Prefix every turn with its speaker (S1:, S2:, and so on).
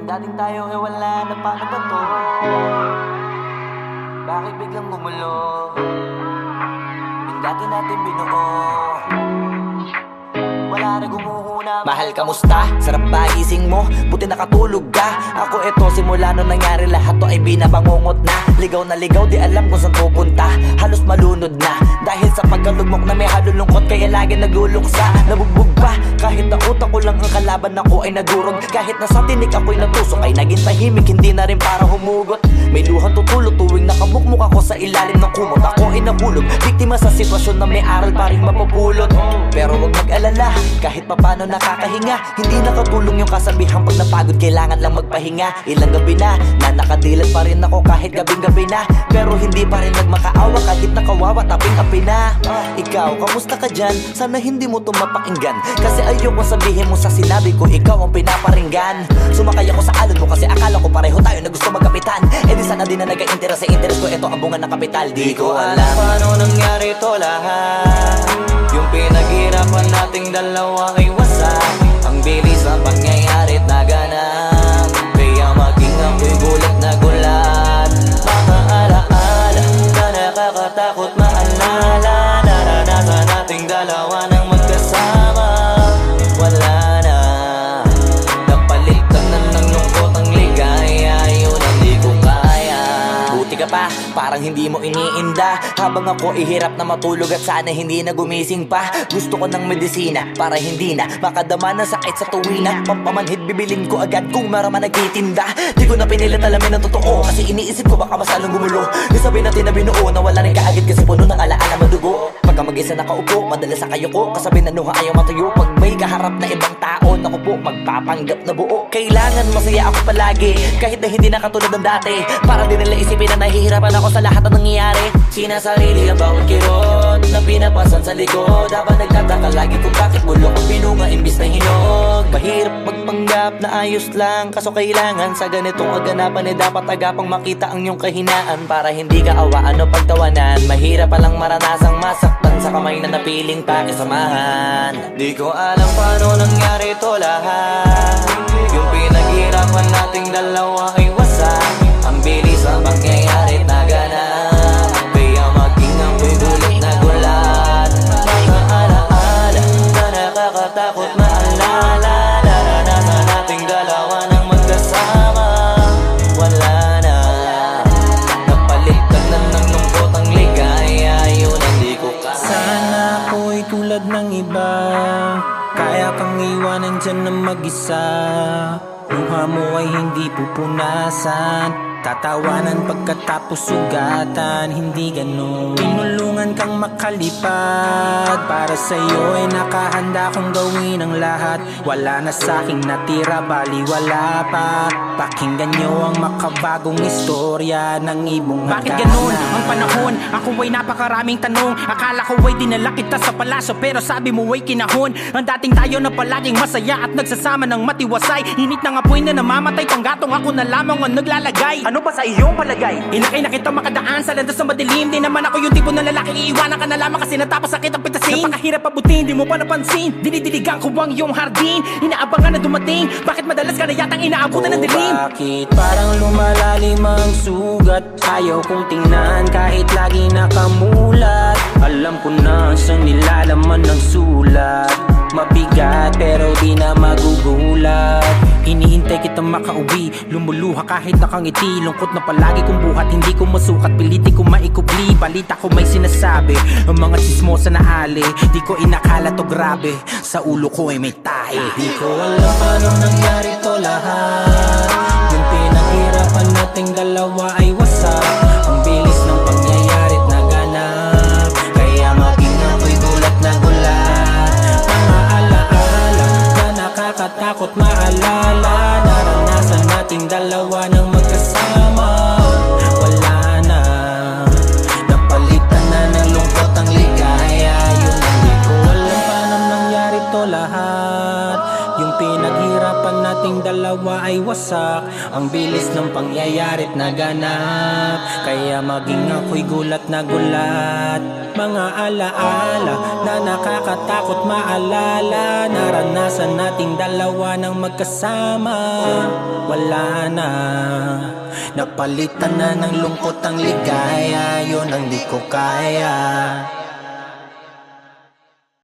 S1: Yung dating tayo wala na, paano ba to? Bakit biglang gumulo? Yung dati natin binuo, wala na gumuhuna. Mahal, kamusta? Sarap ba gising mo? Buti nakatulog ka. Ako eto, simula nung nangyari lahat to ay binabangungot na. Ligaw na ligaw, di alam kung saan pupunta. Halos malunod na dahil sa pagkalugmok na may halulungkot. Kaya lagi nagluluksa, nabugbog pa. Kahit na utak ko lang ang kalaban, ako ay nagurog. Kahit na sa tinik ako'y natusok, ay naging tahimik, hindi na rin para humugot. May luhang tutulog tuwing nakabukmuk ako sa ilalim ng kumot. Ako ay nahulog, biktima sa sitwasyon na may aral pa rin mapupulot. Pero wag mag-alala, kahit papano nakakahinga. Hindi nakatulong yung kasabihan, pag napagod kailangan lang magpahinga. Ilang gabi na nakadilat pa rin ako kahit gabing-gabi na. Pero hindi pa rin nagmakaawa kahit nakawawa taping-api na. Ikaw, kamusta ka dyan? Sana hindi mo to mapakinggan, kasi ayoko sabihin mo sa sinabi ko ikaw ang pinaparinggan. Sumakay ako sa alon mo kasi akala ko pareho tayo na gusto magkapitan. E di sana din na nag-interest sa interest ko, eto ang bunga ng kapital. Di ko alam paano nangyari to lahat. Yung pinaghirapan nating dalawa ay wasak. Ang bilis ng pangyayari't naganap, kaya maging ako'y gulat na gulat. Mga alaala na nakakatakot maalala. Naranasan nating dalawa nang magkasama. Wala na, napalitan na ng lungkot ang ligaya. Yun ang di ko kaya. Buti ka pa, parang hindi mo iniinda. Habang ako ihirap na matulog at sana hindi na gumising pa. Gusto ko ng medisina para hindi na makadama ng sakit sa tuwina. Pampamanhid bibilin ko agad kung marama nagtitinda. Di ko na pinilit alamin ang totoo, kasi iniisip ko baka masalong gumulo. Isabi natin na binuo na wala rin kaagad kasi puno ng alaala madugo. Pagka mag-isa nakaupo, madalas sa kayo ko, kasabi na nuha ayaw matuyo. Pag may kaharap na ibang tao, naku po, magpapanggap na buo. Kailangan masaya ako palagi, kahit na hindi na katulad ng dati. Para din nila isipin na nahihirapan ako sa lahat ng nangyayari. Sinasarili ang bawat kirot na pinapasan sa likod. Habang nagtataka lagi kung bakit bulok ang pinunga imbis na hinog. Mahirap magpanggap na ayos lang, kaso kailangan sa ganitong kaganapan eh dapat agapang makita ang iyong kahinaan. Para hindi ka awaan o pagtawanan, mahirap palang maranasang masaktan sa kamay na napiling pakisamahan. Di ko alam paano nangyari to lahat. Yung pinaghirapan nating dalawa ay wasak. Ang bilis ang pangyayari't naganap, kaya maging ako'y gulat na gulat. Mga alaala na nakakatakot maalala. Naranasan nating dalawa nang magkasama. Wala na, napalitan na ng lungkot ang ligaya. Yun ang di ko kaya.
S2: Sana ako'y tulad ng iba, kaya kang iwanan dyan na mag-isa. Luha mo ay hindi pupunasan, tatawanan pagkatapos sugatan. Hindi ganon, tinulungan kang makalipad. Para sa'yo ay nakahanda kong gawin ang lahat. Wala na sa'king natira, baliwala pa. Pakinggan nyo ang makabagong istorya ng ibong hagdanan.
S3: Bakit ganun ang panahon? Ako ay napakaraming tanong. Akala ko ay dinala kita sa palasyo, pero sabi mo ay kinahon. Ang dating tayo na palaging masaya at nagsasama ng matiwasay. Init ng apoy na namamatay, panggatong ako na lamang ang naglalagay. Ano ba sa iyong palagay? Inakay na kita makadaan sa landas ng madilim. Di naman ako yung tipo ng lalaki, iiwanan ka na lamang kasi natapos sakit ang pitasin. Napakahirap pabutin, di mo pa napansin. Dinidiligan ko ang iyong hardin, inaabangan na dumating. Bakit madalas ka na yatang inaabutan ng dilim?
S2: Bakit parang lumalalim ang sugat? Ayaw kong tingnan kahit lagi nakamulat. Alam ko na siyang nilalaman ng sulat. Mabigat pero di na magugulat. Hinihintay kitang makauwi, lumuluha kahit nakangiti. Lungkot na palagi kong buhat, hindi ko masukat. Piliti ko maikubli, balita ko may sinasabi. Ang mga chismosa na ali, di ko inakala to grabe. Sa ulo ko ay may tahi. Di ko alam paano nangyari to lahat. Yung pinaghirapan nating dalawa ay wasak. Ang bilis ng pangyayari't naganap, kaya maging ako'y gulat na gulat. Mga alaala na nakakatakot maalala. Naranasan nating dalawa nang magkasama. Wala na, napalitan na ng lungkot ang ligaya. Yun ang di ko alam paano nangyari to lahat. Yung pinaghirapan natin nating dalawa ay wasak. Ang bilis ng pangyayari't naganap, kaya maging ako'y gulat na gulat. Mga alaala na nakakatakot maalala, naranasan nating dalawa ng magkasama. Wala na, napalitan na ng lungkot ang ligaya, yun ang di ko kaya.